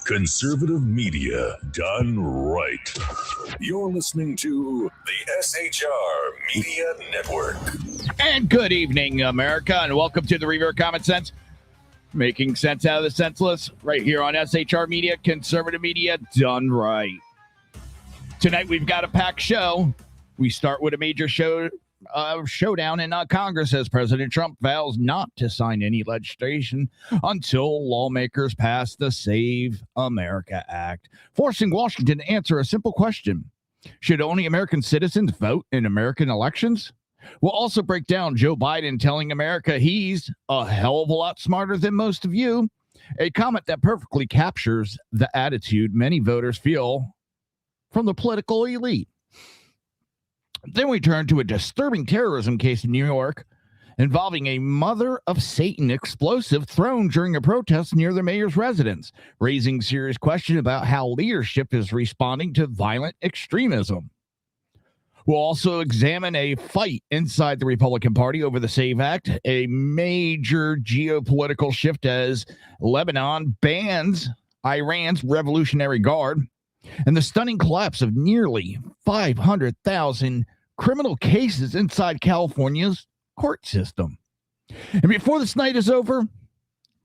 Conservative media done right. You're listening to the SHR Media Network. And good evening, America, and welcome to the Reaver of Common Sense. Making sense out of the senseless right here on SHR Media, conservative media done right. Tonight we've got a packed show. We start with a major showdown in Congress as President Trump vows not to sign any legislation until lawmakers pass the Save America Act, forcing Washington to answer a simple question. Should only American citizens vote in American elections? We'll also break down Joe Biden telling America he's a hell of a lot smarter than most of you, a comment that perfectly captures the attitude many voters feel from the political elite. Then we turn to a disturbing terrorism case in New York involving a mother of Satan explosive thrown during a protest near the mayor's residence, raising serious question about how leadership is responding to violent extremism. We'll also examine a fight inside the Republican Party over the SAVE Act, a major geopolitical shift as Lebanon bans Iran's Revolutionary Guard, and the stunning collapse of nearly 500,000 criminal cases inside California's court system. And before this night is over,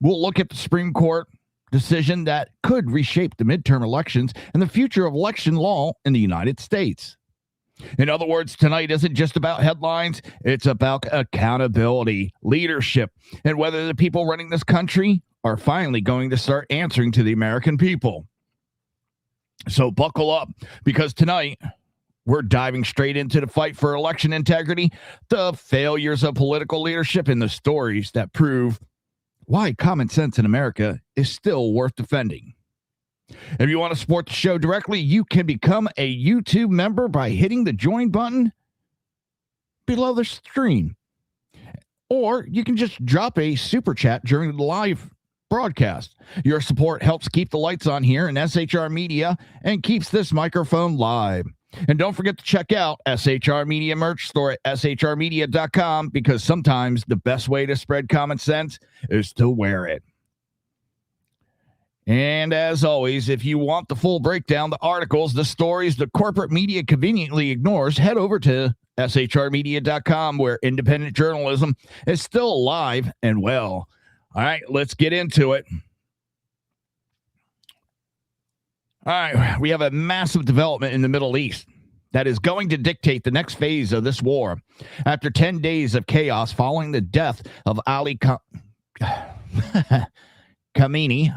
we'll look at the Supreme Court decision that could reshape the midterm elections and the future of election law in the United States. In other words, tonight isn't just about headlines, it's about accountability, leadership, and whether the people running this country are finally going to start answering to the American people. So buckle up, because tonight we're diving straight into the fight for election integrity, the failures of political leadership, and the stories that prove why common sense in America is still worth defending. If you want to support the show directly, you can become a YouTube member by hitting the join button below the stream. Or you can just drop a super chat during the live broadcast. Your support helps keep the lights on here in SHR Media and keeps this microphone live. And don't forget to check out SHR Media merch store at shrmedia.com, because sometimes the best way to spread common sense is to wear it. And as always, if you want the full breakdown, the articles, the stories the corporate media conveniently ignores, head over to shrmedia.com, where independent journalism is still alive and well. All right, let's get into it. All right, we have a massive development in the Middle East that is going to dictate the next phase of this war. After 10 days of chaos following the death of Ali Khamenei,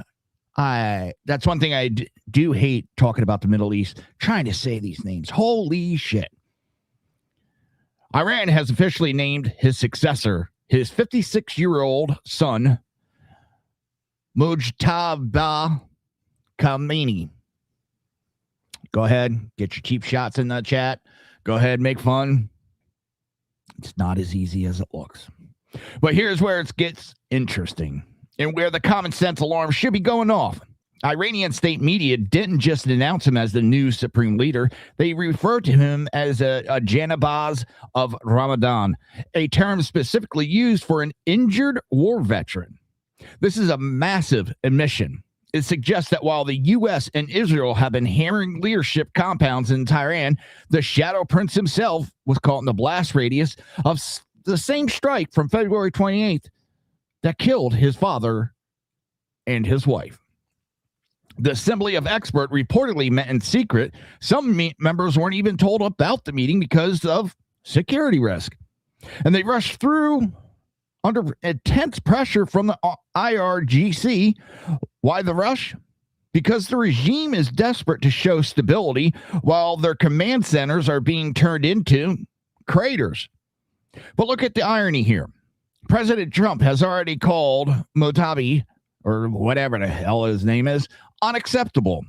that's one thing I do hate talking about the Middle East, trying to say these names. Holy shit. Iran has officially named his successor, his 56-year-old son, Mujtaba Khamenei. Go ahead, get your cheap shots in the chat. Go ahead, make fun. It's not as easy as it looks. But here's where it gets interesting and where the common sense alarm should be going off. Iranian state media didn't just announce him as the new supreme leader. They referred to him as a Janabaz of Ramadan, a term specifically used for an injured war veteran. This is a massive admission. It suggests that while the U.S. and Israel have been hammering leadership compounds in Tehran, the Shadow Prince himself was caught in the blast radius of the same strike from February 28th that killed his father and his wife. The Assembly of Experts reportedly met in secret. Some members weren't even told about the meeting because of security risk. And they rushed through under intense pressure from the IRGC. Why the rush? Because the regime is desperate to show stability while their command centers are being turned into craters. But look at the irony here. President Trump has already called Mojtaba, or whatever the hell his name is, unacceptable.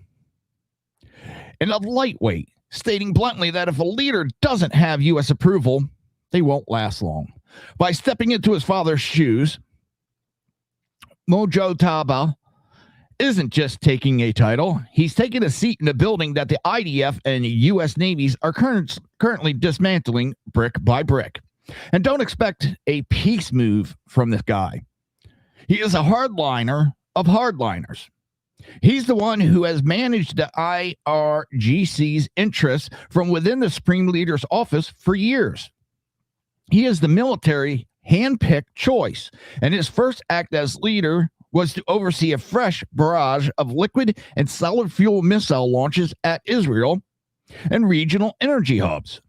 And a lightweight, stating bluntly that if a leader doesn't have U.S. approval, they won't last long. By stepping into his father's shoes, Mojtaba isn't just taking a title, he's taking a seat in a building that the IDF and U.S. navies are currently dismantling brick by brick. And don't expect a peace move from this guy. He is a hardliner of hardliners. He's the one who has managed the IRGC's interests from within the Supreme Leader's office for years. He is the military handpicked choice, and his first act as leader was to oversee a fresh barrage of liquid and solid fuel missile launches at Israel and regional energy hubs.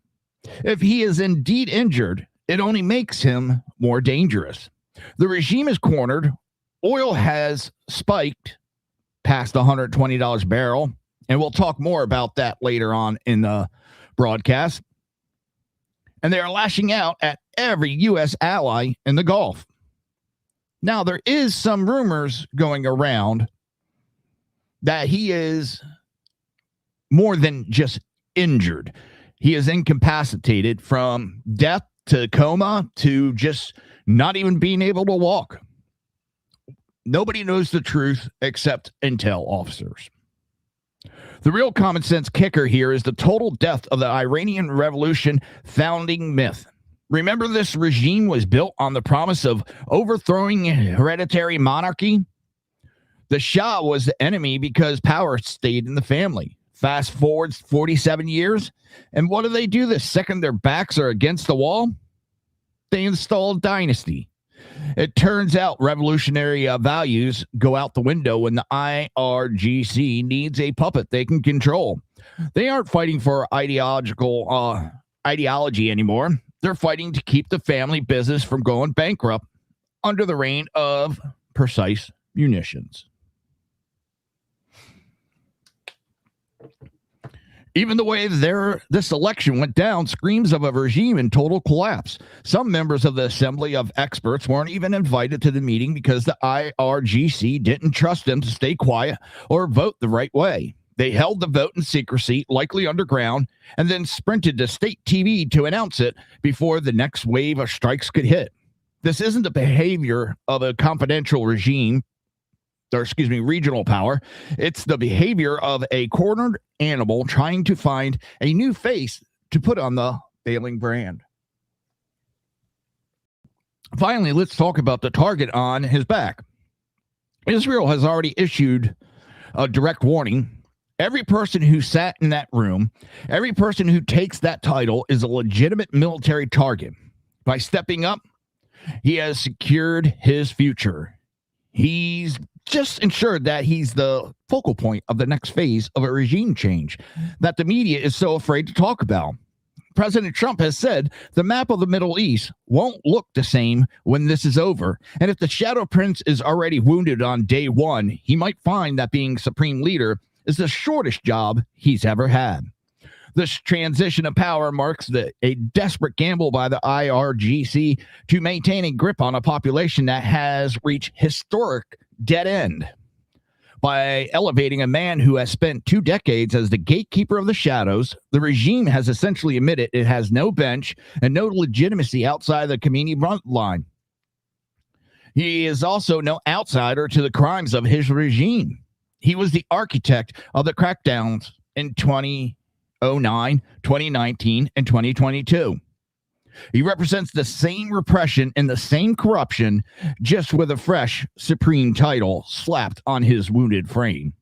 If he is indeed injured, it only makes him more dangerous. The regime is cornered. Oil has spiked past $120 a barrel, and we'll talk more about that later on in the broadcast. And they are lashing out at every U.S. ally in the Gulf. Now, there is some rumors going around that he is more than just injured. He is incapacitated from death to coma to just not even being able to walk. Nobody knows the truth except intel officers. The real common sense kicker here is the total death of the Iranian Revolution founding myth. Remember, this regime was built on the promise of overthrowing hereditary monarchy. The Shah was the enemy because power stayed in the family. Fast forward 47 years, and what do? The second their backs are against the wall, they install a dynasty. It turns out revolutionary values go out the window when the IRGC needs a puppet they can control. They aren't fighting for ideology anymore. They're fighting to keep the family business from going bankrupt under the reign of precise munitions. Even the way this election went down screams of a regime in total collapse. Some members of the Assembly of Experts weren't even invited to the meeting because the IRGC didn't trust them to stay quiet or vote the right way. They held the vote in secrecy, likely underground, and then sprinted to state TV to announce it before the next wave of strikes could hit. This isn't the behavior of a confidential regime, regional power. It's the behavior of a cornered animal trying to find a new face to put on the failing brand. Finally, let's talk about the target on his back. Israel has already issued a direct warning. Every person who sat in that room, every person who takes that title is a legitimate military target. By stepping up, he has secured his future. He's just ensured that he's the focal point of the next phase of a regime change that the media is so afraid to talk about. President Trump has said the map of the Middle East won't look the same when this is over. And if the Shadow Prince is already wounded on day one, he might find that being supreme leader is the shortest job he's ever had. This transition of power marks a desperate gamble by the IRGC to maintain a grip on a population that has reached historic dead end. By elevating a man who has spent 2 decades as the gatekeeper of the shadows, the regime has essentially admitted it has no bench and no legitimacy outside the community line. He is also no outsider to the crimes of his regime. He was the architect of the crackdowns in 2009, 2019, and 2022. He represents the same repression and the same corruption, just with a fresh supreme title slapped on his wounded frame.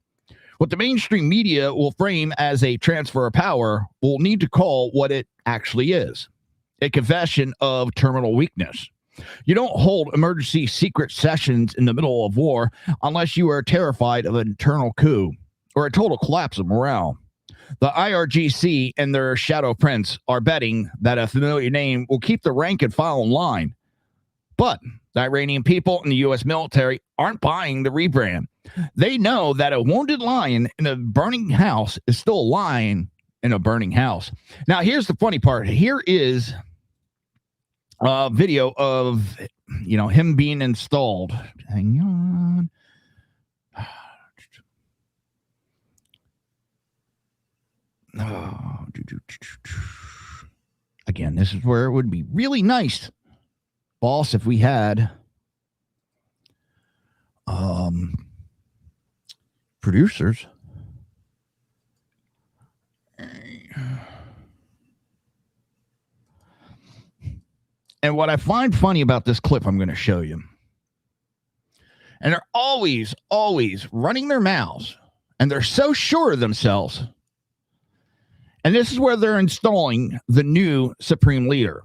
What the mainstream media will frame as a transfer of power will need to call what it actually is: a confession of terminal weakness. You don't hold emergency secret sessions in the middle of war unless you are terrified of an internal coup or a total collapse of morale. The IRGC and their Shadow Prince are betting that a familiar name will keep the rank and file in line. But the Iranian people and the U.S. military aren't buying the rebrand. They know that a wounded lion in a burning house is still a lion in a burning house. Now, here's the funny part. Here is a video of, him being installed. Hang on. Again, this is where it would be really nice, boss, if we had producers. And what I find funny about this clip I'm going to show you And they're always running their mouths. And they're so sure of themselves. And this is where they're installing the new supreme leader.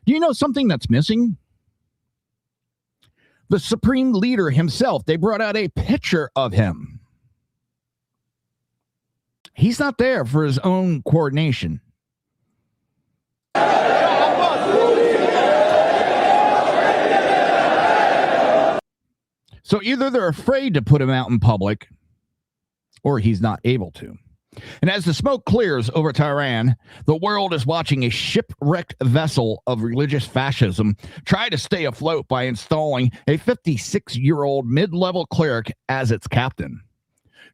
Do you know something that's missing? The supreme leader himself. They brought out a picture of him. He's not there for his own coordination. So either they're afraid to put him out in public, or he's not able to. And as the smoke clears over Tehran, the world is watching a shipwrecked vessel of religious fascism try to stay afloat by installing a 56-year-old mid-level cleric as its captain.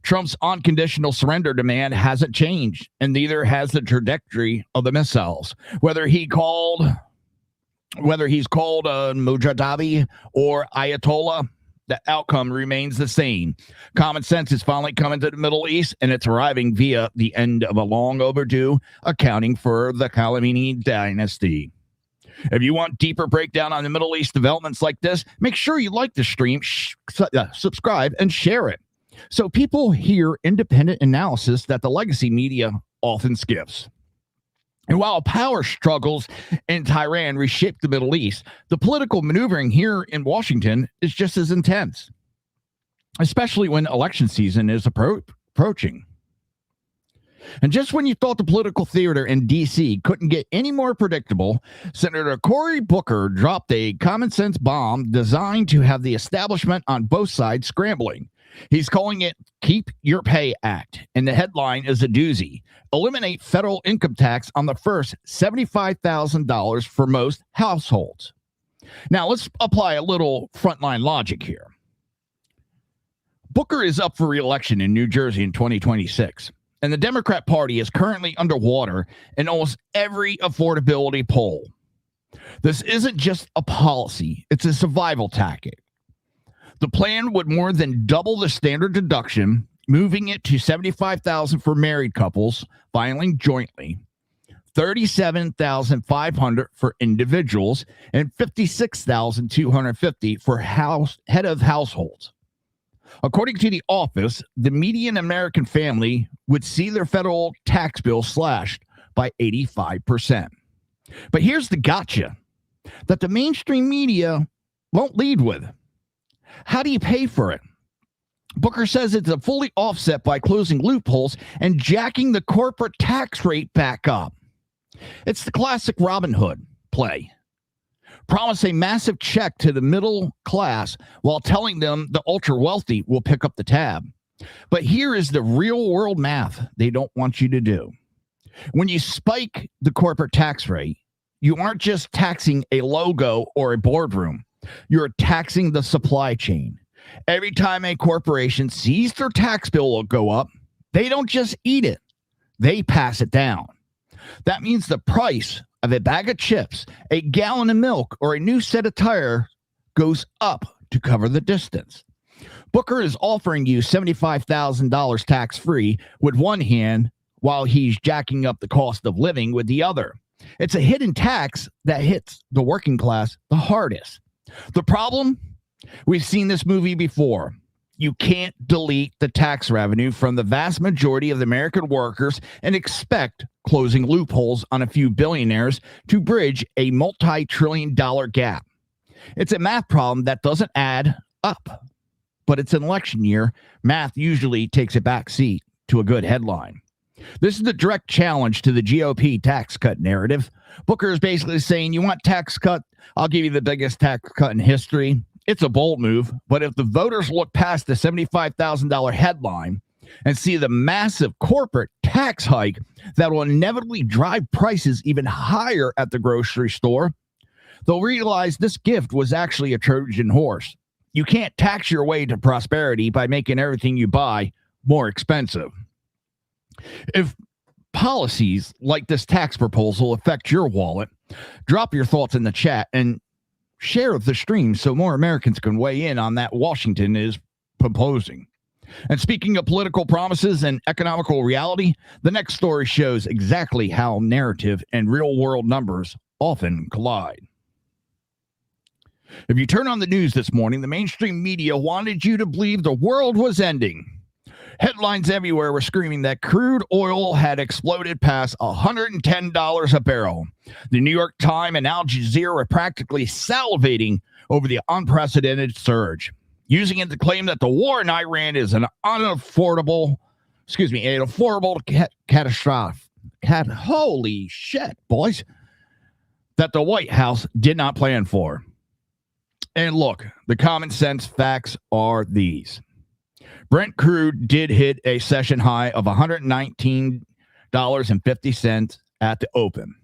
Trump's unconditional surrender demand hasn't changed, and neither has the trajectory of the missiles. Whether he's called Mujahidi or Ayatollah, the outcome remains the same. Common sense is finally coming to the Middle East, and it's arriving via the end of a long overdue accounting for the Khamenei dynasty. If you want deeper breakdown on the Middle East developments like this, make sure you like the stream, subscribe, and share it, so people hear independent analysis that the legacy media often skips. And while power struggles in Tehran reshape the Middle East, the political maneuvering here in Washington is just as intense, especially when election season is approaching. And just when you thought the political theater in D.C. couldn't get any more predictable, Senator Cory Booker dropped a common sense bomb designed to have the establishment on both sides scrambling. He's calling it Keep Your Pay Act, and the headline is a doozy. Eliminate federal income tax on the first $75,000 for most households. Now, let's apply a little frontline logic here. Booker is up for re-election in New Jersey in 2026, and the Democrat Party is currently underwater in almost every affordability poll. This isn't just a policy, it's a survival tactic. The plan would more than double the standard deduction, moving it to $75,000 for married couples filing jointly, $37,500 for individuals, and $56,250 for head of households. According to the office, the median American family would see their federal tax bill slashed by 85%. But here's the gotcha that the mainstream media won't lead with. How do you pay for it? Booker says it's a fully offset by closing loopholes and jacking the corporate tax rate back up. It's the classic Robin Hood play. Promise a massive check to the middle class while telling them the ultra wealthy will pick up the tab. But here is the real world math they don't want you to do. When you spike the corporate tax rate, you aren't just taxing a logo or a boardroom. You're taxing the supply chain. Every time a corporation sees their tax bill go up, they don't just eat it, they pass it down. That means the price of a bag of chips, a gallon of milk, or a new set of tires goes up to cover the distance. Booker is offering you $75,000 tax-free with one hand while he's jacking up the cost of living with the other. It's a hidden tax that hits the working class the hardest. The problem? We've seen this movie before. You can't delete the tax revenue from the vast majority of the American workers and expect closing loopholes on a few billionaires to bridge a multi-trillion-dollar gap. It's a math problem that doesn't add up. But it's an election year. Math usually takes a back seat to a good headline. This is the direct challenge to the GOP tax cut narrative. Booker is basically saying, you want tax cut? I'll give you the biggest tax cut in history. It's a bold move, but if the voters look past the $75,000 headline and see the massive corporate tax hike that will inevitably drive prices even higher at the grocery store, they'll realize this gift was actually a Trojan horse. You can't tax your way to prosperity by making everything you buy more expensive. If policies like this tax proposal affect your wallet, drop your thoughts in the chat, and share the stream so more Americans can weigh in on that Washington is proposing. And speaking of political promises and economical reality, the next story shows exactly how narrative and real-world numbers often collide. If you turn on the news this morning, the mainstream media wanted you to believe the world was ending. Headlines everywhere were screaming that crude oil had exploded past $110 a barrel. The New York Times and Al Jazeera were practically salivating over the unprecedented surge, using it to claim that the war in Iran is an affordable catastrophe. Holy shit, boys. That the White House did not plan for. And look, the common sense facts are these. Brent crude did hit a session high of $119.50 at the open.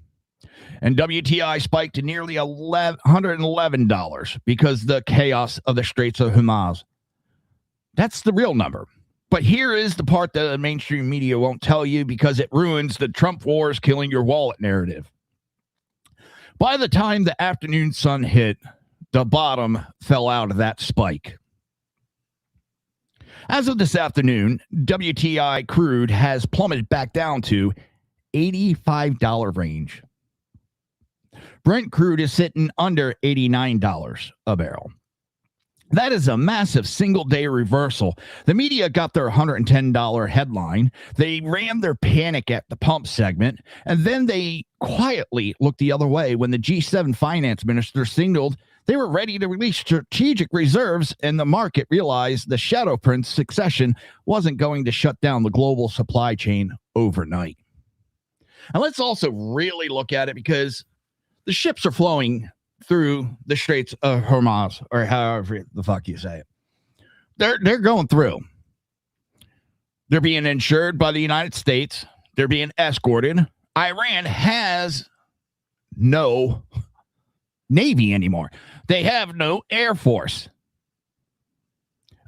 And WTI spiked to nearly $111 because the chaos of the Straits of Hormuz. That's the real number. But here is the part that the mainstream media won't tell you because it ruins the Trump wars killing your wallet narrative. By the time the afternoon sun hit, the bottom fell out of that spike. As of this afternoon, WTI crude has plummeted back down to $85 range. Brent crude is sitting under $89 a barrel. That is a massive single-day reversal. The media got their $110 headline. They ran their panic at the pump segment, and then they quietly looked the other way when the G7 finance minister signaled they were ready to release strategic reserves, and the market realized the Shadow Prince succession wasn't going to shut down the global supply chain overnight. And let's also really look at it because the ships are flowing through the Straits of Hormuz, or however the fuck you say it. They're going through. They're being insured by the United States. They're being escorted. Iran has no Navy anymore. They have no Air Force.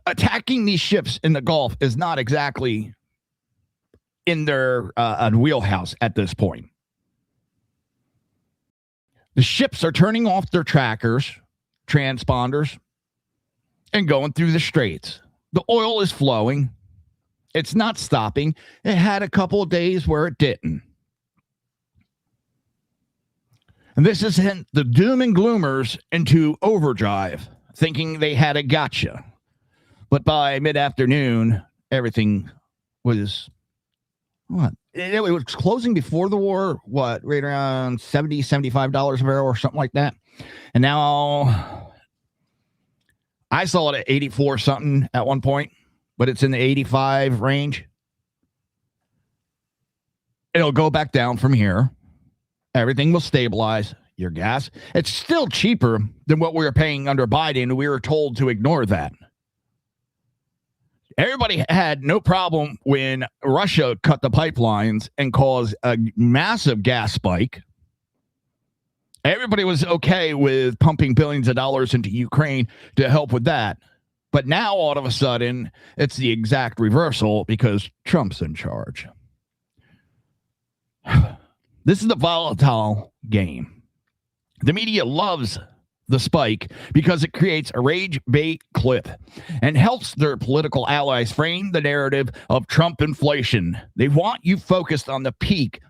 Attacking these ships in the Gulf is not exactly in their wheelhouse at this point. The ships are turning off their trackers, transponders, and going through the straits. The oil is flowing. It's not stopping. It had a couple of days where it didn't. And this has sent the doom and gloomers into overdrive, thinking they had a gotcha. But by mid-afternoon, everything was, what? It was closing before the war, what, right around $70, $75 a barrel or something like that. And now I saw it at 84 something at one point, but it's in the 85 range. It'll go back down from here. Everything will stabilize. Your gas, it's still cheaper than what we were paying under Biden. We were told to ignore that. Everybody had no problem when Russia cut the pipelines and caused a massive gas spike. Everybody was okay with pumping billions of dollars into Ukraine to help with that. But now, all of a sudden, it's the exact reversal because Trump's in charge. This is the volatile game. The media loves the spike because it creates a rage bait clip and helps their political allies frame the narrative of Trump inflation. They want you focused on the peak,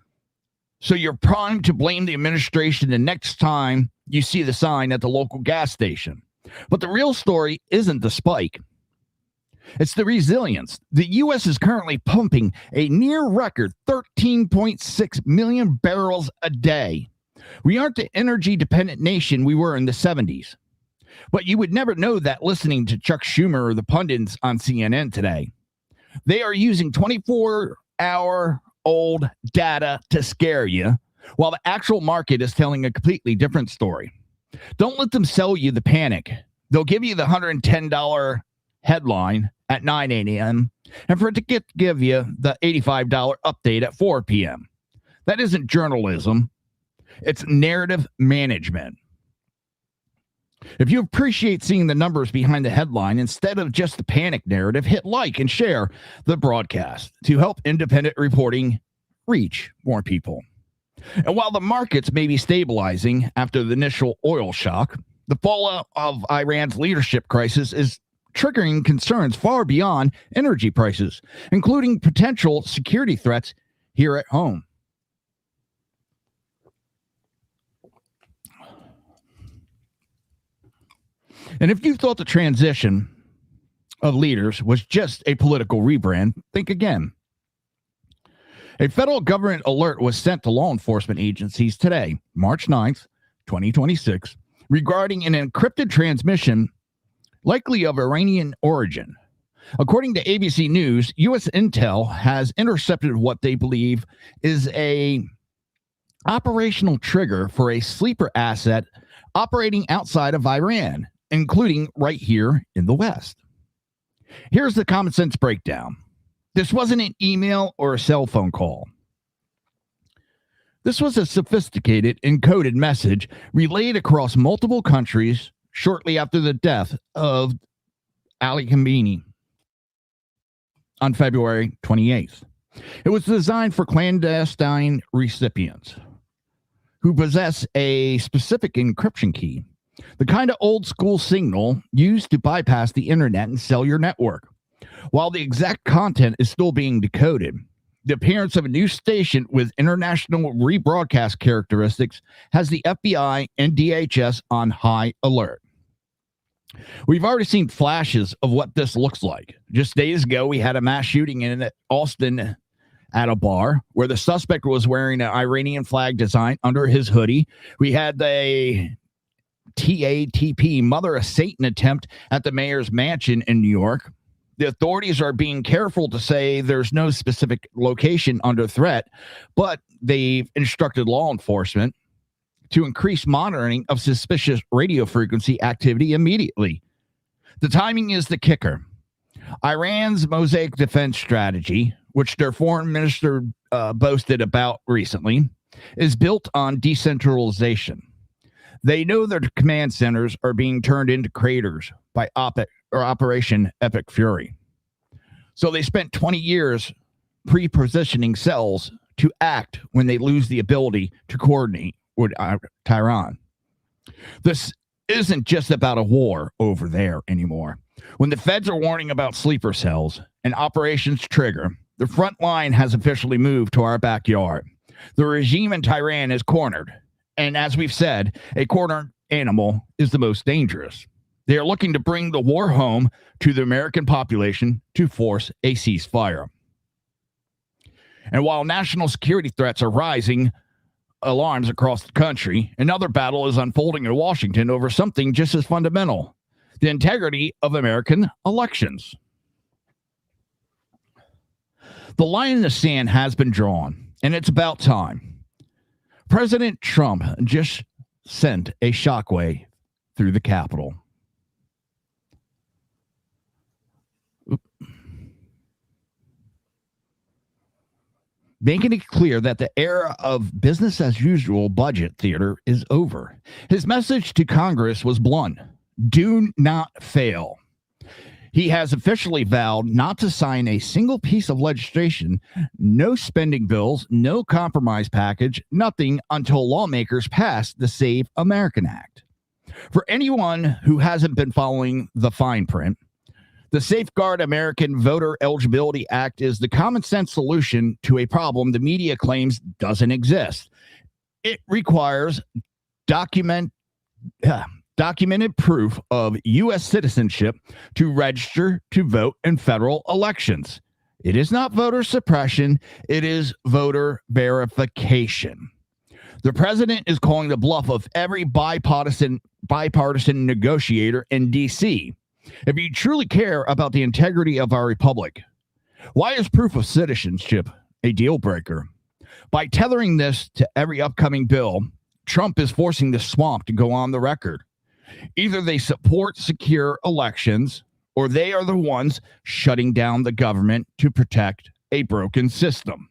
so you're primed to blame the administration the next time you see the sign at the local gas station. But the real story isn't the spike. It's the resilience. The U.S. is currently pumping a near record 13.6 million barrels a day. We aren't the energy dependent nation we were in the 70s. But you would never know that listening to Chuck Schumer or the pundits on CNN today. They are using 24-hour-old data to scare you, while the actual market is telling a completely different story. Don't let them sell you the panic. They'll give you the $110 headline at 9 a.m. and for it to give you the $85 update at 4 p.m. That isn't journalism. It's narrative management. If you appreciate seeing the numbers behind the headline instead of just the panic narrative, hit like and share the broadcast to help independent reporting reach more people. And while the markets may be stabilizing after the initial oil shock, The fallout of Iran's leadership crisis is triggering concerns far beyond energy prices, including potential security threats here at home. And if you thought the transition of leaders was just a political rebrand, think again. A federal government alert was sent to law enforcement agencies today, March 9th, 2026, regarding an encrypted transmission likely of Iranian origin. According to ABC News, U.S. intel has intercepted what they believe is a operational trigger for a sleeper asset operating outside of Iran, including right here in the West. Here's the common sense breakdown. This wasn't an email or a cell phone call. This was a sophisticated encoded message relayed across multiple countries shortly after the death of Ali Khamenei on February 28th. It was designed for clandestine recipients who possess a specific encryption key, the kind of old school signal used to bypass the internet and cellular network. While the exact content is still being decoded, the appearance of a new station with international rebroadcast characteristics has the FBI and DHS on high alert. We've already seen flashes of what this looks like. Just days ago, we had a mass shooting in Austin at a bar where the suspect was wearing an Iranian flag design under his hoodie. We had the TATP, Mother of Satan attempt at the mayor's mansion in New York. The authorities are being careful to say there's no specific location under threat, but they've instructed law enforcement to increase monitoring of suspicious radio frequency activity immediately. The timing is the kicker. Iran's Mosaic defense strategy, which their foreign minister boasted about recently, is built on decentralization. They know their command centers are being turned into craters by Operation Epic Fury. So they spent 20 years pre-positioning cells to act when they lose the ability to coordinate with Tehran. This isn't just about a war over there anymore. When the feds are warning about sleeper cells and operations trigger, the front line has officially moved to our backyard. The regime in Tehran is cornered. And as we've said, a cornered animal is the most dangerous. They are looking to bring the war home to the American population to force a ceasefire. And while national security threats are rising, alarms across the country, another battle is unfolding in Washington over something just as fundamental: the integrity of American elections. The line in the sand has been drawn, and it's about time. President Trump just sent a shockwave through the Capitol. Making it clear that the era of business as usual budget theater is over. His message to Congress was blunt: do not fail. He has officially vowed not to sign a single piece of legislation, no spending bills, no compromise package, nothing until lawmakers pass the Save American Act. For anyone who hasn't been following the fine print, the Safeguard American Voter Eligibility Act is the common sense solution to a problem the media claims doesn't exist. It requires documented proof of U.S. citizenship to register to vote in federal elections. It is not voter suppression. It is voter verification. The president is calling the bluff of every bipartisan negotiator in D.C. If you truly care about the integrity of our republic, why is proof of citizenship a deal breaker? By tethering this to every upcoming bill, Trump is forcing the swamp to go on the record. Either they support secure elections, or they are the ones shutting down the government to protect a broken system.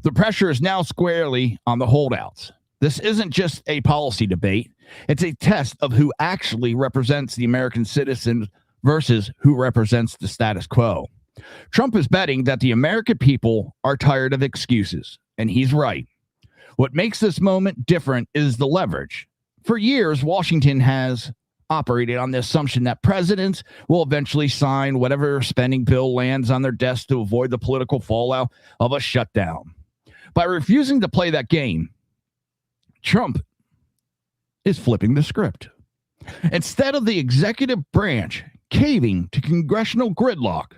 The pressure is now squarely on the holdouts. This isn't just a policy debate. It's a test of who actually represents the American citizen versus who represents the status quo. Trump is betting that the American people are tired of excuses, and he's right. What makes this moment different is the leverage. For years, Washington has operated on the assumption that presidents will eventually sign whatever spending bill lands on their desk to avoid the political fallout of a shutdown. By refusing to play that game, Trump is flipping the script. Instead of the executive branch caving to congressional gridlock,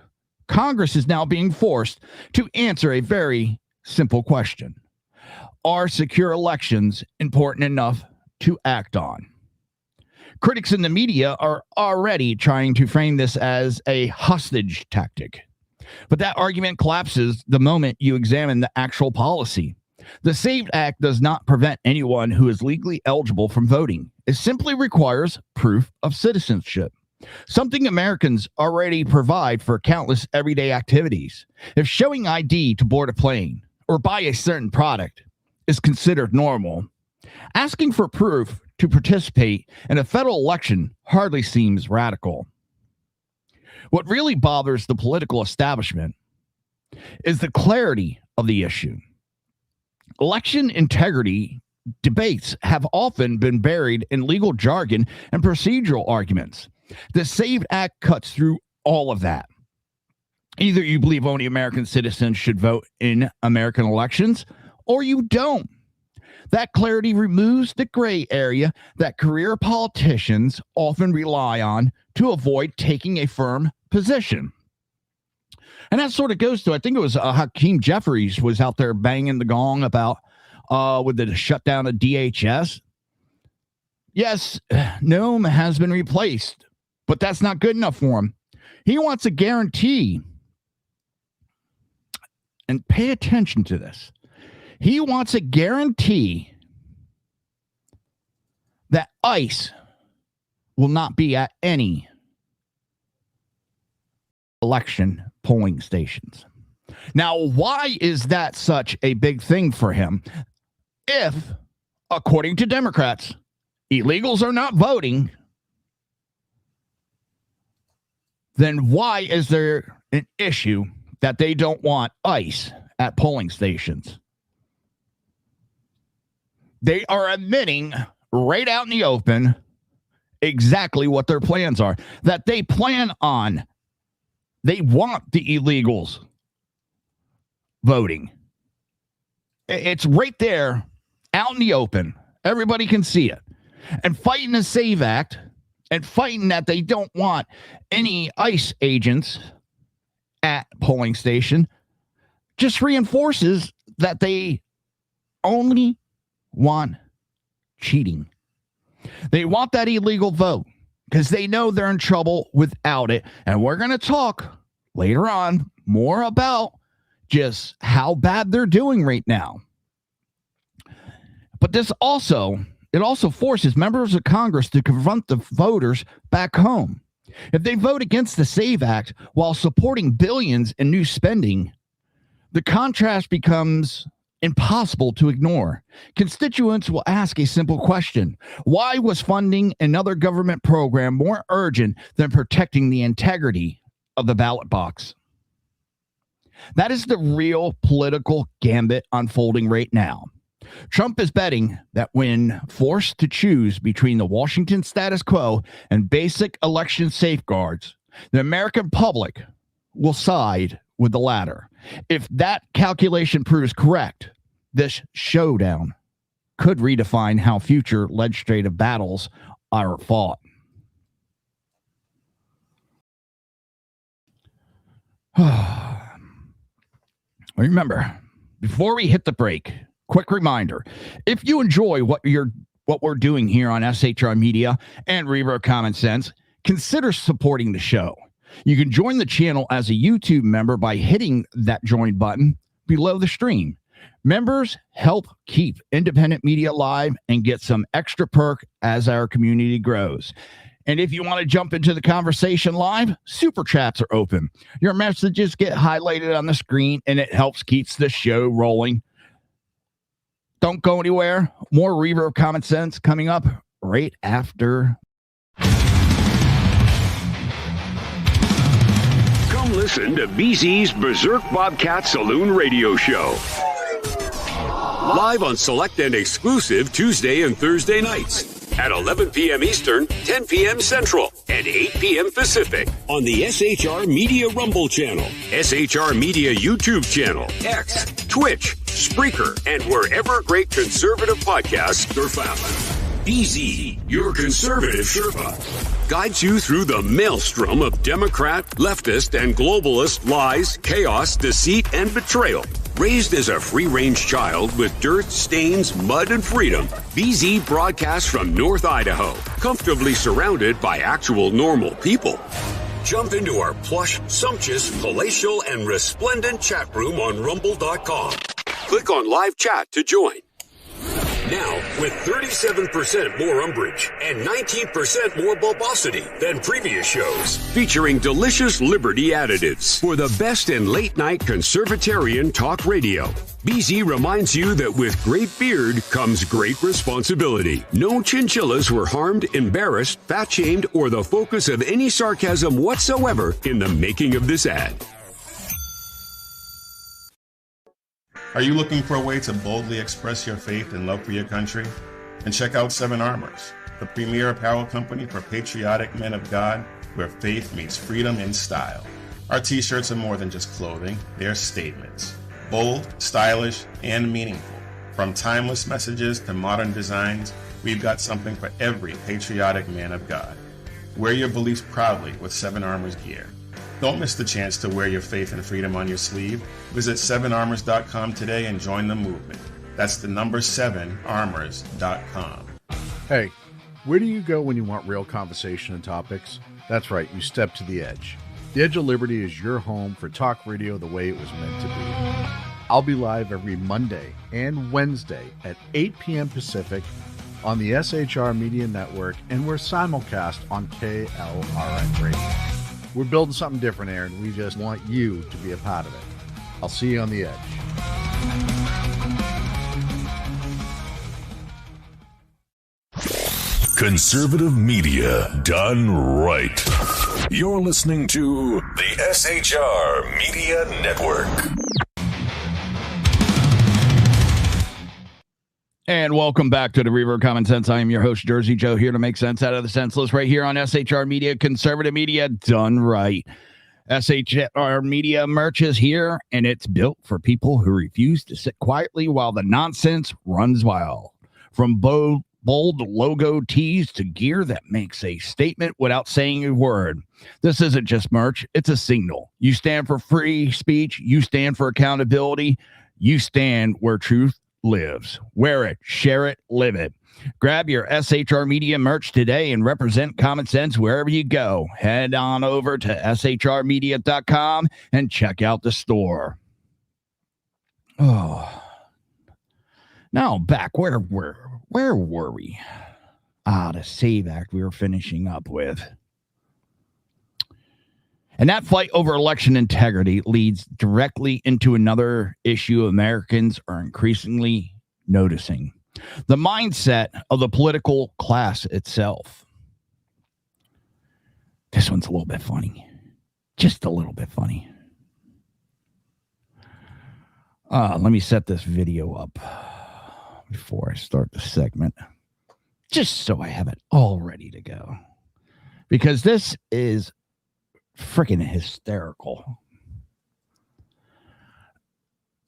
Congress is now being forced to answer a very simple question. Are secure elections important enough to act on? Critics in the media are already trying to frame this as a hostage tactic. But that argument collapses the moment you examine the actual policy. The SAVE Act does not prevent anyone who is legally eligible from voting. It simply requires proof of citizenship, something Americans already provide for countless everyday activities. If showing ID to board a plane or buy a certain product is considered normal, asking for proof to participate in a federal election hardly seems radical. What really bothers the political establishment is the clarity of the issue. Election integrity debates have often been buried in legal jargon and procedural arguments. The SAVE Act cuts through all of that. Either you believe only American citizens should vote in American elections, or you don't. That clarity removes the gray area that career politicians often rely on to avoid taking a firm position. And that sort of goes to, I think it was Hakeem Jeffries was out there banging the gong about with the shutdown of DHS. Yes, Nome has been replaced, but that's not good enough for him. He wants a guarantee. And pay attention to this. He wants a guarantee that ICE will not be at any election polling stations. Now, why is that such a big thing for him? If, according to Democrats, illegals are not voting, then why is there an issue that they don't want ICE at polling stations? They are admitting right out in the open exactly what their plans are. That they plan on, they want the illegals voting. It's right there out in the open. Everybody can see it. And fighting the SAVE Act and fighting that they don't want any ICE agents at polling station just reinforces that they only want cheating. They want that illegal vote because they know they're in trouble without it. And we're going to talk later on more about just how bad they're doing right now. But it also forces members of Congress to confront the voters back home. If they vote against the SAVE Act while supporting billions in new spending, the contrast becomes impossible to ignore. Constituents will ask a simple question. Why was funding another government program more urgent than protecting the integrity of the ballot box? That is the real political gambit unfolding right now. Trump is betting that when forced to choose between the Washington status quo and basic election safeguards, the American public will side with the latter. If that calculation proves correct, this showdown could redefine how future legislative battles are fought. Remember, before we hit the break, quick reminder, if you enjoy what we're doing here on SHR Media and Reaver of Common Sense, consider supporting the show. You can join the channel as a YouTube member by hitting that join button below the stream. Members help keep independent media alive and get some extra perk as our community grows. And if you want to jump into the conversation live, super chats are open. Your messages get highlighted on the screen and it helps keeps the show rolling. Don't go anywhere. More Reaver of Common Sense coming up right after. Come listen to BZ's Berserk Bobcat Saloon Radio Show. Live on select and exclusive Tuesday and Thursday nights at 11 p.m. Eastern, 10 p.m. Central, and 8 p.m. Pacific on the SHR Media Rumble channel, SHR Media YouTube channel, X, Twitch, Spreaker, and wherever great conservative podcasts are found. BZ, your conservative Sherpa, guides you through the maelstrom of Democrat, leftist, and globalist lies, chaos, deceit, and betrayal. Raised as a free-range child with dirt, stains, mud, and freedom, BZ broadcasts from North Idaho, comfortably surrounded by actual normal people. Jump into our plush, sumptuous, palatial, and resplendent chat room on rumble.com. Click on live chat to join. Now, with 37% more umbrage and 19% more bulbosity than previous shows, featuring delicious Liberty additives for the best in late-night conservatarian talk radio. BZ reminds you that with great beard comes great responsibility. No chinchillas were harmed, embarrassed, fat-shamed, or the focus of any sarcasm whatsoever in the making of this ad. Are you looking for a way to boldly express your faith and love for your country? And check out Seven Armors, the premier apparel company for patriotic men of God, where faith meets freedom in style. Our t-shirts are more than just clothing, they're statements. Bold, stylish, and meaningful. From timeless messages to modern designs, we've got something for every patriotic man of God. Wear your beliefs proudly with Seven Armors gear. Don't miss the chance to wear your faith and freedom on your sleeve. Visit 7armors.com today and join the movement. That's the number 7armors.com. Hey, where do you go when you want real conversation and topics? That's right, you step to the edge. The Edge of Liberty is your home for talk radio the way it was meant to be. I'll be live every Monday and Wednesday at 8 p.m. Pacific on the SHR Media Network, and we're simulcast on KLRN Radio. We're building something different, Aaron. We just want you to be a part of it. I'll see you on the edge. Conservative media done right. You're listening to the SHR Media Network. And welcome back to the Reaver of Common Sense. I am your host, Jersey Joe, here to make sense out of the senseless right here on SHR Media, conservative media done right. SHR Media merch is here, and it's built for people who refuse to sit quietly while the nonsense runs wild. From bold logo tees to gear that makes a statement without saying a word. This isn't just merch, it's a signal. You stand for free speech, you stand for accountability, you stand where truth lives. Wear it, share it, live it. Grab your SHR Media merch today and represent common sense wherever you go. Head on over to shrmedia.com and check out the store. Oh, now back where were we? The SAVE Act we were finishing up with. And that fight over election integrity leads directly into another issue Americans are increasingly noticing: the mindset of the political class itself. This one's a little bit funny. Just a little bit funny. Let me set this video up before I start the segment, just so I have it all ready to go. Because this is freaking hysterical.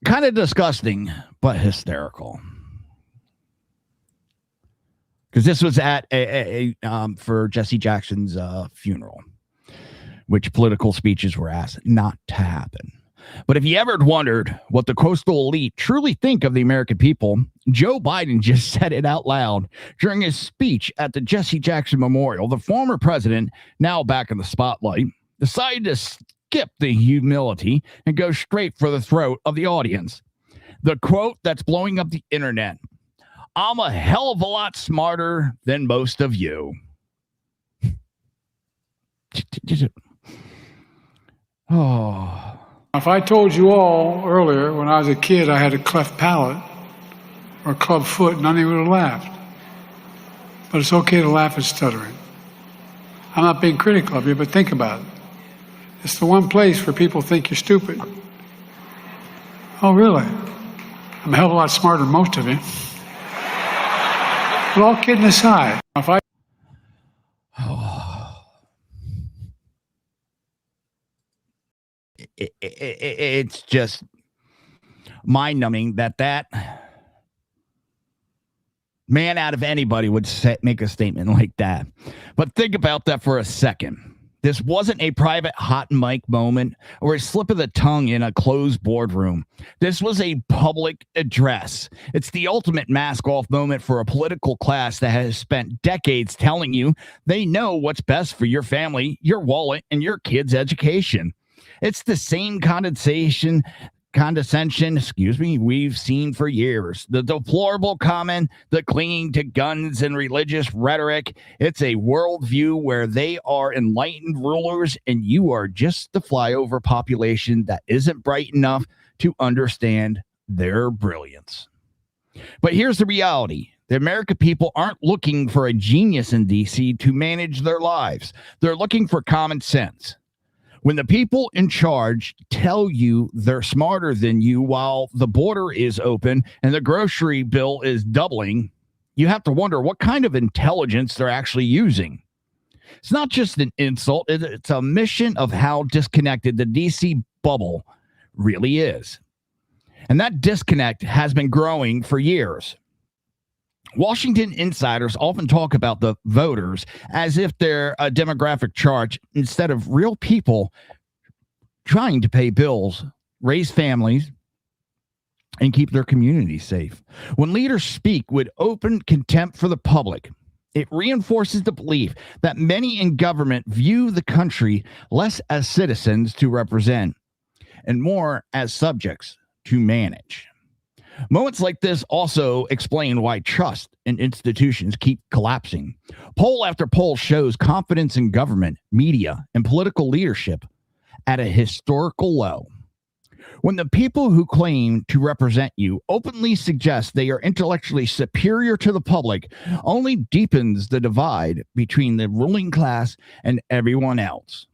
Kind of disgusting, but hysterical. Because this was at for Jesse Jackson's funeral, which political speeches were asked not to happen. But if you ever wondered what the coastal elite truly think of the American people, Joe Biden just said it out loud during his speech at the Jesse Jackson Memorial. The former president, now back in the spotlight, decided to skip the humility and go straight for the throat of the audience. The quote that's blowing up the internet: "I'm a hell of a lot smarter than most of you." Oh. If I told you all earlier when I was a kid I had a cleft palate or a club foot, none of you would have laughed. But it's okay to laugh at stuttering. I'm not being critical of you, but think about it. It's the one place where people think you're stupid. Oh, really? I'm a hell of a lot smarter than most of you. But all kidding aside, if I it's just mind-numbing that man out of anybody would make a statement like that. But think about that for a second. This wasn't a private hot mic moment or a slip of the tongue in a closed boardroom. This was a public address. It's the ultimate mask-off moment for a political class that has spent decades telling you they know what's best for your family, your wallet, and your kids' education. It's the same condescension, we've seen for years. The deplorable comment, the clinging to guns and religious rhetoric. It's a worldview where they are enlightened rulers and you are just the flyover population that isn't bright enough to understand their brilliance. But here's the reality. The American people aren't looking for a genius in D.C. to manage their lives. They're looking for common sense. When the people in charge tell you they're smarter than you while the border is open and the grocery bill is doubling, you have to wonder what kind of intelligence they're actually using. It's not just an insult. It's a mission of how disconnected the DC bubble really is. And that disconnect has been growing for years. Washington insiders often talk about the voters as if they're a demographic chart instead of real people trying to pay bills, raise families, and keep their communities safe. When leaders speak with open contempt for the public, it reinforces the belief that many in government view the country less as citizens to represent and more as subjects to manage. Moments like this also explain why trust in institutions keep collapsing. Poll after poll shows confidence in government, media, and political leadership at a historical low. When the people who claim to represent you openly suggest they are intellectually superior to the public, only deepens the divide between the ruling class and everyone else.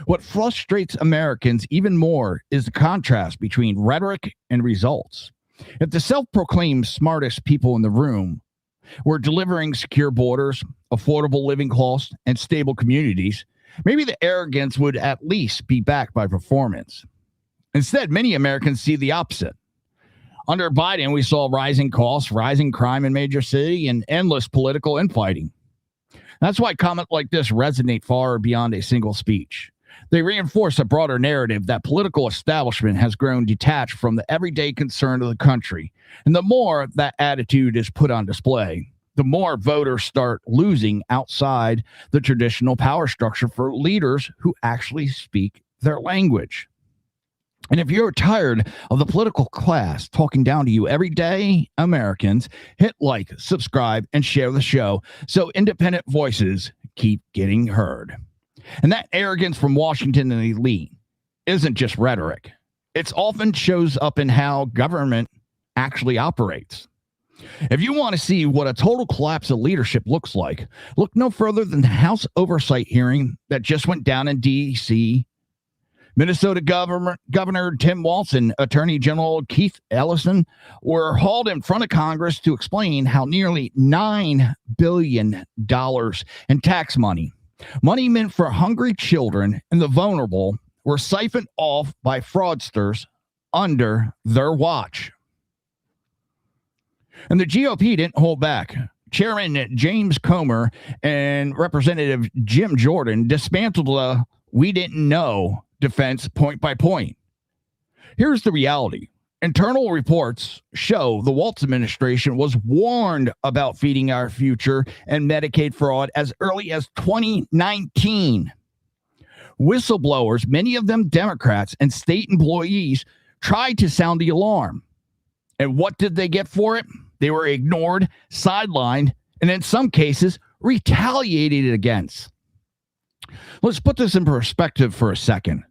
What frustrates Americans even more is the contrast between rhetoric and results. If the self-proclaimed smartest people in the room were delivering secure borders, affordable living costs, and stable communities, maybe the arrogance would at least be backed by performance. Instead, many Americans see the opposite. Under Biden, we saw rising costs, rising crime in major city, and endless political infighting. That's why comments like this resonate far beyond a single speech. They reinforce a broader narrative that political establishment has grown detached from the everyday concern of the country. And the more that attitude is put on display, the more voters start losing outside the traditional power structure for leaders who actually speak their language. And if you're tired of the political class talking down to you every day, Americans, hit like, subscribe, and share the show so independent voices keep getting heard. And that arrogance from Washington and the elite isn't just rhetoric. It often shows up in how government actually operates. If you want to see what a total collapse of leadership looks like, look no further than the House oversight hearing that just went down in D.C. Minnesota Governor Tim Walz and Attorney General Keith Ellison were hauled in front of Congress to explain how nearly $9 billion in tax money meant for hungry children and the vulnerable were siphoned off by fraudsters under their watch. And the GOP didn't hold back. Chairman James Comer and Representative Jim Jordan dismantled the "we didn't know" defense point by point. Here's the reality. Internal reports show the Walz administration was warned about feeding our future and Medicaid fraud as early as 2019. Whistleblowers, many of them Democrats and state employees, tried to sound the alarm. And what did they get for it? They were ignored, sidelined, and in some cases, retaliated against. Let's put this in perspective for a second.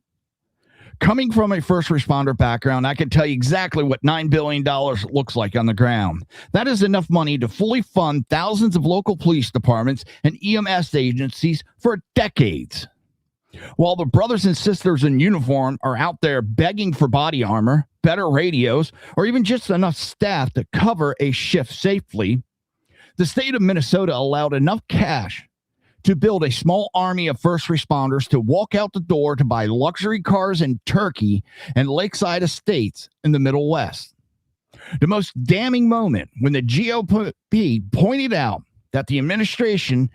Coming from a first responder background, I can tell you exactly what $9 billion looks like on the ground. That is enough money to fully fund thousands of local police departments and EMS agencies for decades. While the brothers and sisters in uniform are out there begging for body armor, better radios, or even just enough staff to cover a shift safely, The state of Minnesota allowed enough cash to build a small army of first responders to walk out the door to buy luxury cars in Turkey and lakeside estates in the Middle West. The most damning moment when the GOP pointed out that the administration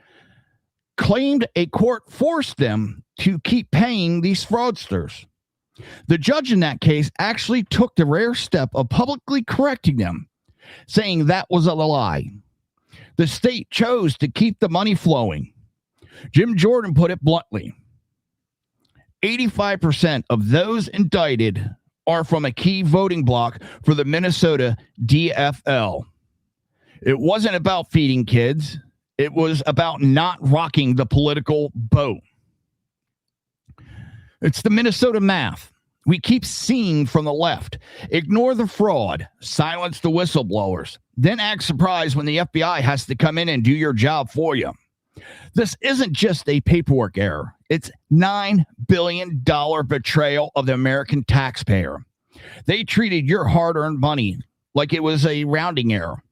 claimed a court forced them to keep paying these fraudsters. The judge in that case actually took the rare step of publicly correcting them, saying that was a lie. The state chose to keep the money flowing. Jim Jordan put it bluntly. 85% of those indicted are from a key voting bloc for the Minnesota DFL. It wasn't about feeding kids. It was about not rocking the political boat. It's the Minnesota math. We keep seeing from the left. Ignore the fraud. Silence the whistleblowers. Then act surprised when the FBI has to come in and do your job for you. This isn't just a paperwork error. It's $9 billion betrayal of the American taxpayer. They treated your hard-earned money like it was a rounding error,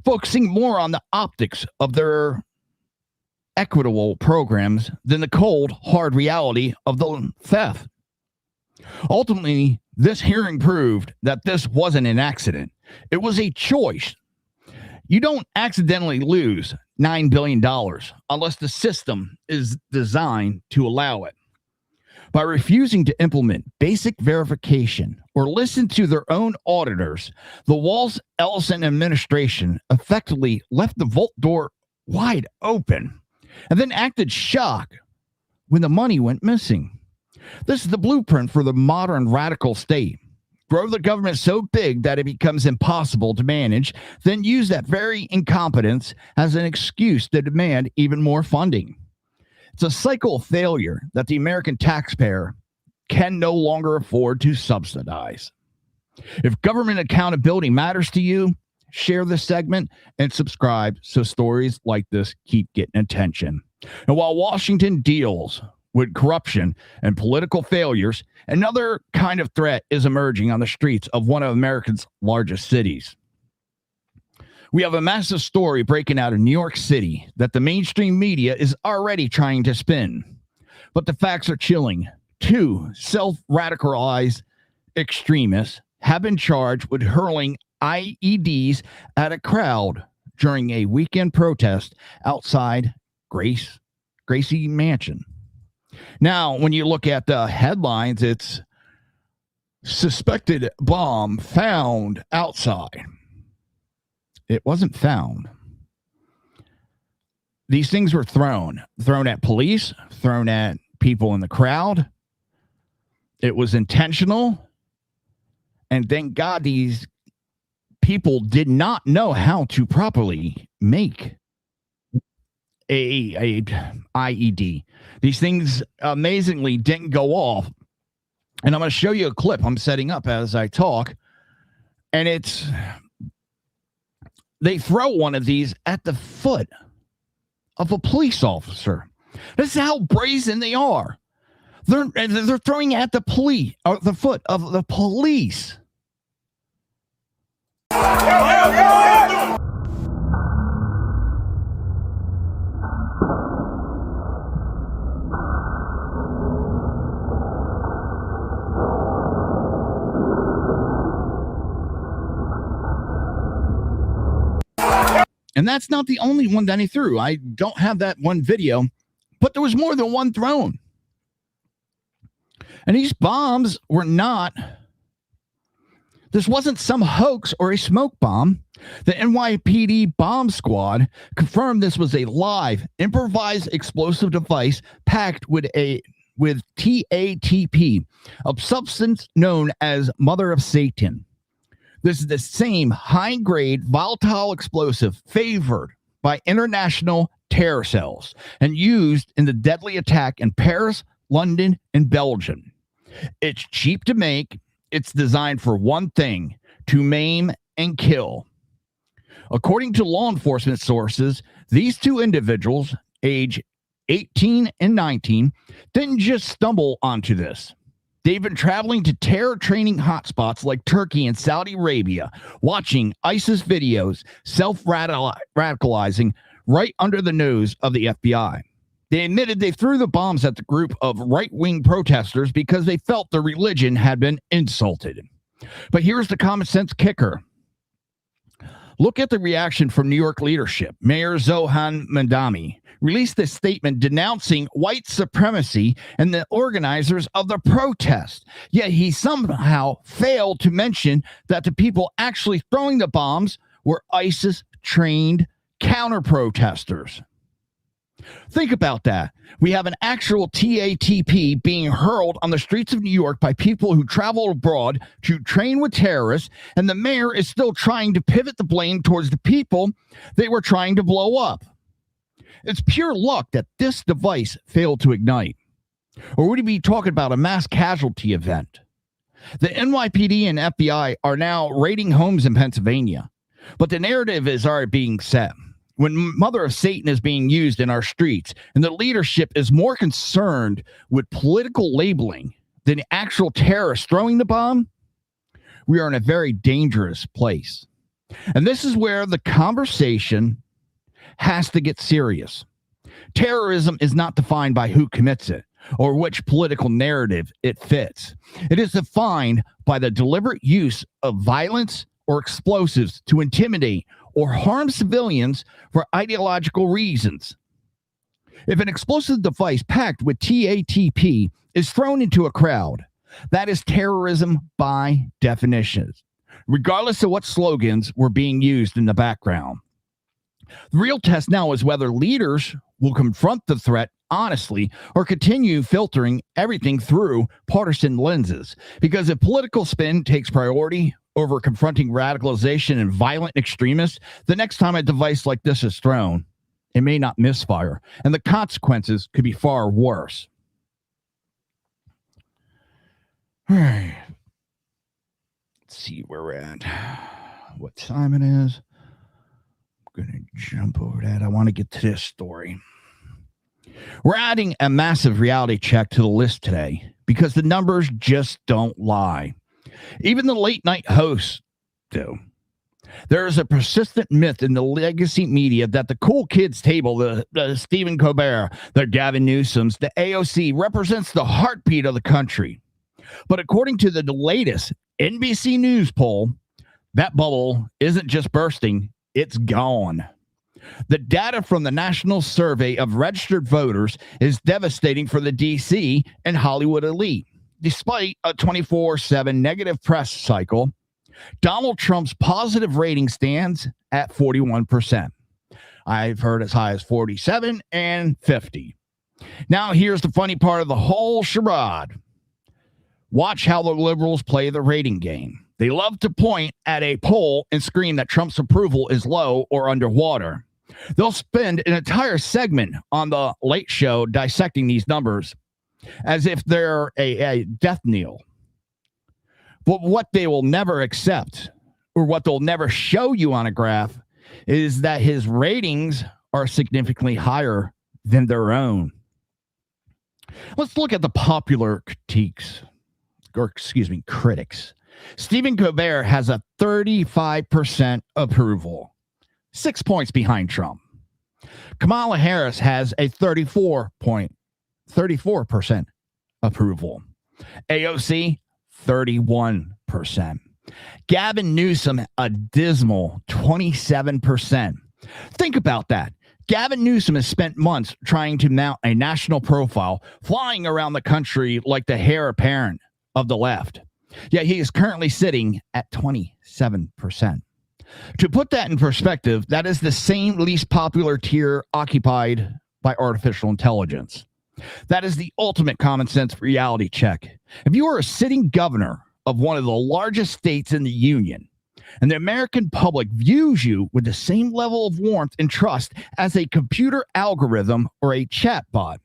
focusing more on the optics of their equitable programs than the cold, hard reality of the theft. Ultimately, this hearing proved that this wasn't an accident. It was a choice. You don't accidentally lose $9 billion unless the system is designed to allow it. By refusing to implement basic verification or listen to their own auditors, the Walz-Ellison administration effectively left the vault door wide open and then acted shocked when the money went missing. This is the blueprint for the modern radical state. Grow the government so big that it becomes impossible to manage, then use that very incompetence as an excuse to demand even more funding. It's a cycle of failure that the American taxpayer can no longer afford to subsidize. If government accountability matters to you, share this segment and subscribe so stories like this keep getting attention. And while Washington deals with corruption and political failures, another kind of threat is emerging on the streets of one of America's largest cities. We have a massive story breaking out of New York City that the mainstream media is already trying to spin. But the facts are chilling. 2 self-radicalized extremists have been charged with hurling IEDs at a crowd during a weekend protest outside Gracie Mansion. Now, when you look at the headlines, it's suspected bomb found outside. It wasn't found. These things were thrown at police, thrown at people in the crowd. It was intentional. And thank God these people did not know how to properly make a IED. These things amazingly didn't go off. And I'm going to show you a clip I'm setting up as I talk. And they throw one of these at the foot of a police officer. This is how brazen they are. They're throwing at the police, or the foot of the police. And that's not the only one that he threw. I don't have that one video, but there was more than one thrown. And these bombs were not, this wasn't some hoax or a smoke bomb. The NYPD bomb squad confirmed this was a live, improvised explosive device packed with TATP, a substance known as Mother of Satan. This is the same high-grade volatile explosive favored by international terror cells and used in the deadly attack in Paris, London, and Belgium. It's cheap to make. It's designed for one thing: to maim and kill. According to law enforcement sources, these 2 individuals, age 18 and 19, didn't just stumble onto this. They've been traveling to terror training hotspots like Turkey and Saudi Arabia, watching ISIS videos, self-radicalizing right under the nose of the FBI. They admitted they threw the bombs at the group of right-wing protesters because they felt their religion had been insulted. But here's the common sense kicker. Look at the reaction from New York leadership. Mayor Zohan Mandami released a statement denouncing white supremacy and the organizers of the protest. Yet he somehow failed to mention that the people actually throwing the bombs were ISIS-trained counter-protesters. Think about that. We have an actual TATP being hurled on the streets of New York by people who travel abroad to train with terrorists, and the mayor is still trying to pivot the blame towards the people they were trying to blow up. It's pure luck that this device failed to ignite. Or would he be talking about a mass casualty event? The NYPD and FBI are now raiding homes in Pennsylvania, but the narrative is already being set. When Mother of Satan is being used in our streets and the leadership is more concerned with political labeling than actual terrorists throwing the bomb, we are in a very dangerous place. And this is where the conversation has to get serious. Terrorism is not defined by who commits it or which political narrative it fits. It is defined by the deliberate use of violence or explosives to intimidate or harm civilians for ideological reasons. If an explosive device packed with TATP is thrown into a crowd, that is terrorism by definition, regardless of what slogans were being used in the background. The real test now is whether leaders will confront the threat honestly or continue filtering everything through partisan lenses. Because if political spin takes priority over confronting radicalization and violent extremists, the next time a device like this is thrown, it may not misfire, and the consequences could be far worse. All right. Let's see where we're at. What time it is. I'm going to jump over that. I want to get to this story. We're adding a massive reality check to the list today because the numbers just don't lie. Even the late night hosts do. There is a persistent myth in the legacy media that the cool kids table, the Stephen Colbert, the Gavin Newsoms, the AOC represents the heartbeat of the country. But according to the latest NBC News poll, that bubble isn't just bursting, it's gone. The data from the National Survey of Registered Voters is devastating for the DC and Hollywood elite. Despite a 24/7 negative press cycle, Donald Trump's positive rating stands at 41%. I've heard as high as 47 and 50. Now, here's the funny part of the whole charade. Watch how the liberals play the rating game. They love to point at a poll and scream that Trump's approval is low or underwater. They'll spend an entire segment on the Late Show dissecting these numbers as if they're a death knell. But what they will never accept, or what they'll never show you on a graph, is that his ratings are significantly higher than their own. Let's look at the popular critics. Stephen Colbert has a 35% approval, 6 points behind Trump. Kamala Harris has a 34% approval. AOC, 31%. Gavin Newsom, a dismal 27%. Think about that. Gavin Newsom has spent months trying to mount a national profile, flying around the country like the heir apparent of the left. Yet he is currently sitting at 27%. To put that in perspective, that is the same least popular tier occupied by artificial intelligence. That is the ultimate common sense reality check. If you are a sitting governor of one of the largest states in the union, and the American public views you with the same level of warmth and trust as a computer algorithm or a chatbot,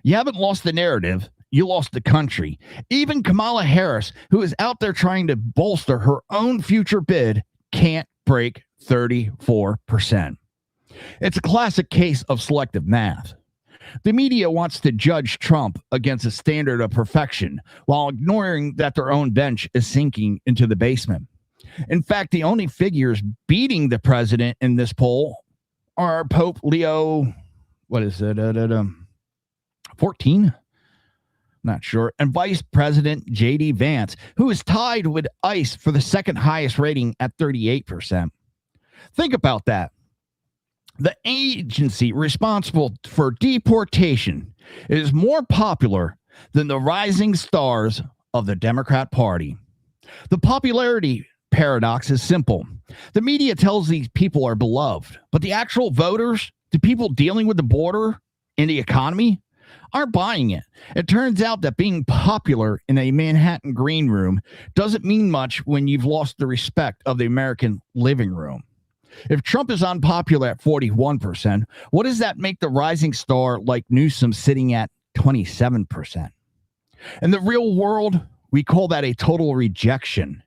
you haven't lost the narrative, you lost the country. Even Kamala Harris, who is out there trying to bolster her own future bid, can't break 34%. It's a classic case of selective math. The media wants to judge Trump against a standard of perfection while ignoring that their own bench is sinking into the basement. In fact, the only figures beating the president in this poll are Pope Leo, 14? Not sure. And Vice President J.D. Vance, who is tied with ICE for the second highest rating at 38%. Think about that. The agency responsible for deportation is more popular than the rising stars of the Democrat Party. The popularity paradox is simple. The media tells these people are beloved, but the actual voters, the people dealing with the border and the economy, aren't buying it. It turns out that being popular in a Manhattan green room doesn't mean much when you've lost the respect of the American living room. If Trump is unpopular at 41%, what does that make the rising star like Newsom sitting at 27%? In the real world, we call that a total rejection.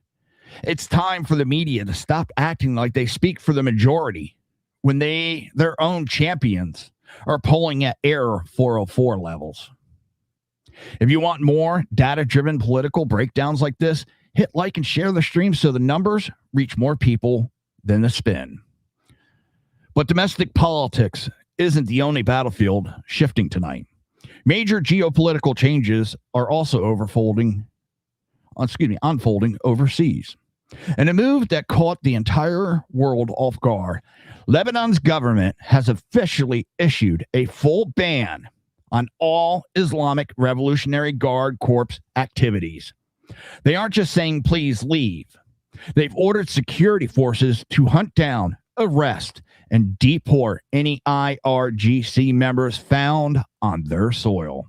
It's time for the media to stop acting like they speak for the majority when their own champions are polling at error 404 levels. If you want more data-driven political breakdowns like this, hit like and share the stream so the numbers reach more people than the spin. But domestic politics isn't the only battlefield shifting tonight. Major geopolitical changes are also unfolding overseas. In a move that caught the entire world off guard, Lebanon's government has officially issued a full ban on all Islamic Revolutionary Guard Corps activities. They aren't just saying, please leave. They've ordered security forces to hunt down, arrest, and deport any IRGC members found on their soil.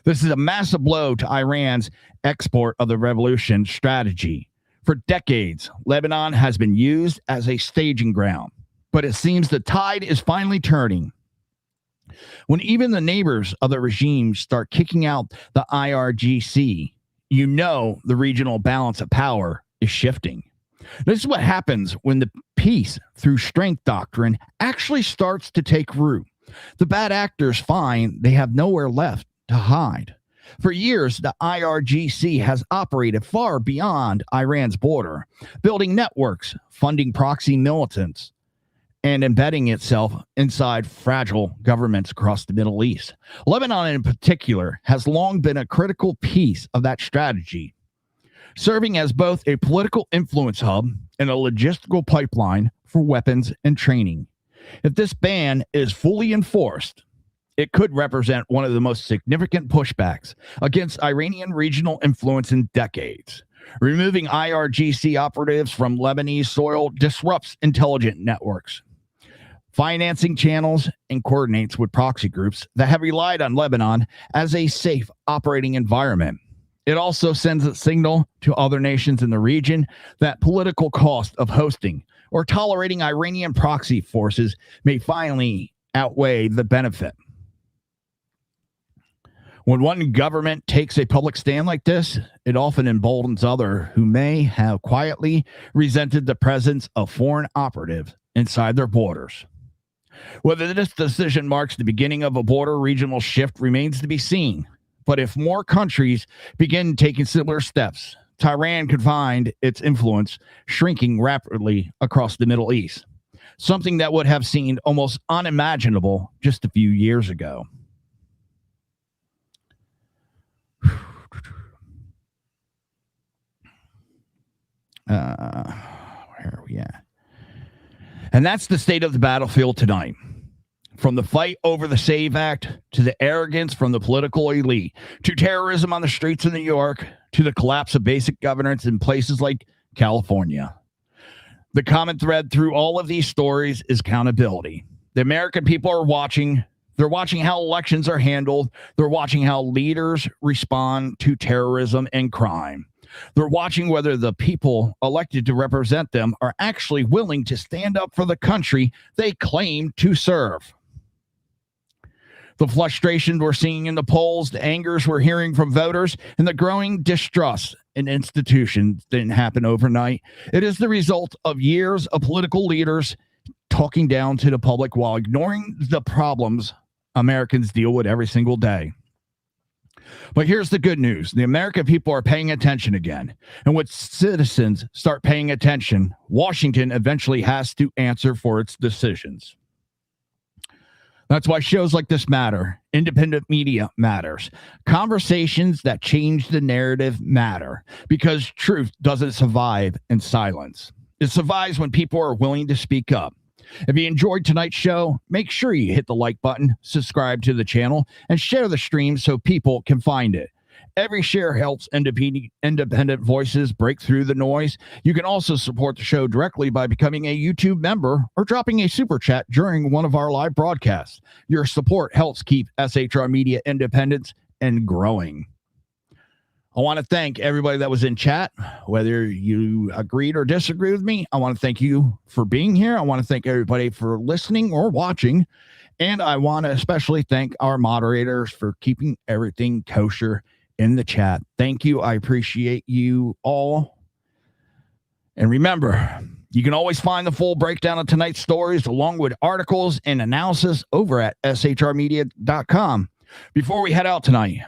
This is a massive blow to Iran's export of the revolution strategy. For decades, Lebanon has been used as a staging ground, but it seems the tide is finally turning. When even the neighbors of the regime start kicking out the IRGC, you know the regional balance of power is shifting. This is what happens when the peace through strength doctrine actually starts to take root. The bad actors find they have nowhere left to hide. For years, the IRGC has operated far beyond Iran's border, building networks, funding proxy militants, and embedding itself inside fragile governments across the Middle East. Lebanon, in particular, has long been a critical piece of that strategy, serving as both a political influence hub and a logistical pipeline for weapons and training. If this ban is fully enforced, it could represent one of the most significant pushbacks against Iranian regional influence in decades. Removing IRGC operatives from Lebanese soil disrupts intelligence networks, financing channels, and coordinates with proxy groups that have relied on Lebanon as a safe operating environment. It also sends a signal to other nations in the region that political cost of hosting or tolerating Iranian proxy forces may finally outweigh the benefit. When one government takes a public stand like this, it often emboldens others who may have quietly resented the presence of foreign operatives inside their borders. Whether this decision marks the beginning of a border regional shift remains to be seen. But if more countries begin taking similar steps, Tehran could find its influence shrinking rapidly across the Middle East, something that would have seemed almost unimaginable just a few years ago. Where are we at? And that's the state of the battlefield tonight. From the fight over the SAVE Act, to the arrogance from the political elite, to terrorism on the streets of New York, to the collapse of basic governance in places like California. The common thread through all of these stories is accountability. The American people are watching. They're watching how elections are handled. They're watching how leaders respond to terrorism and crime. They're watching whether the people elected to represent them are actually willing to stand up for the country they claim to serve. The frustration we're seeing in the polls, the angers we're hearing from voters, and the growing distrust in institutions didn't happen overnight. It is the result of years of political leaders talking down to the public while ignoring the problems Americans deal with every single day. But here's the good news. The American people are paying attention again. And when citizens start paying attention, Washington eventually has to answer for its decisions. That's why shows like this matter. Independent media matters. Conversations that change the narrative matter, because truth doesn't survive in silence. It survives when people are willing to speak up. If you enjoyed tonight's show, make sure you hit the like button, subscribe to the channel, and share the stream so people can find it. Every share helps independent voices break through the noise. You can also support the show directly by becoming a YouTube member or dropping a super chat during one of our live broadcasts. Your support helps keep SHR Media independent and growing. I want to thank everybody that was in chat, whether you agreed or disagreed with me. I want to thank you for being here. I want to thank everybody for listening or watching. And I want to especially thank our moderators for keeping everything kosher in the chat. Thank you. I appreciate you all. And remember, you can always find the full breakdown of tonight's stories along with articles and analysis over at shrmedia.com. Before we head out tonight,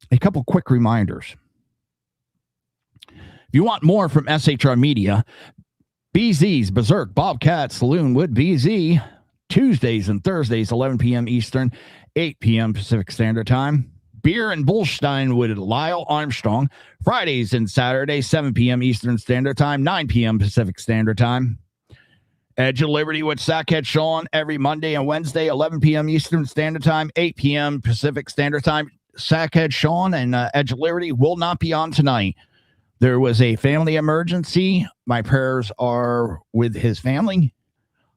a couple quick reminders. If you want more from SHR Media, BZ's Berserk Bobcat Saloon with BZ, Tuesdays and Thursdays, 11 p.m. Eastern, 8 p.m. Pacific Standard Time. Beer and Bullstein with Lyle Armstrong, Fridays and Saturdays, 7 p.m. Eastern Standard Time, 9 p.m. Pacific Standard Time. Edge of Liberty with Sackhead Sean every Monday and Wednesday, 11 p.m. Eastern Standard Time, 8 p.m. Pacific Standard Time. Sackhead Sean and Edge of Liberty will not be on tonight. There was a family emergency. My prayers are with his family.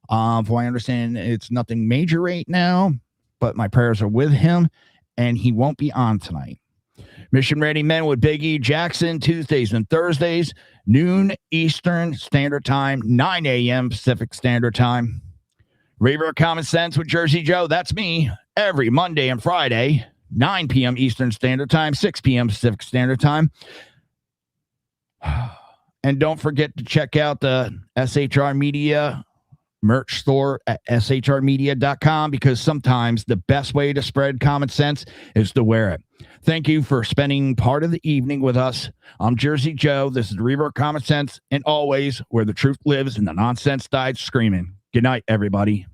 From what I understand, it's nothing major right now, but my prayers are with him, and he won't be on tonight. Mission Ready Men with Big E Jackson, Tuesdays and Thursdays, noon Eastern Standard Time, 9 a.m. Pacific Standard Time. Reaver of Common Sense with Jersey Joe, that's me, every Monday and Friday, 9 p.m. Eastern Standard Time, 6 p.m. Pacific Standard Time. And don't forget to check out the SHR Media merch store at shrmedia.com, because sometimes the best way to spread common sense is to wear it. Thank you for spending part of the evening with us. I'm Jersey Joe. This is the Reaver of Common Sense, and always where the truth lives and the nonsense died screaming. Good night, everybody.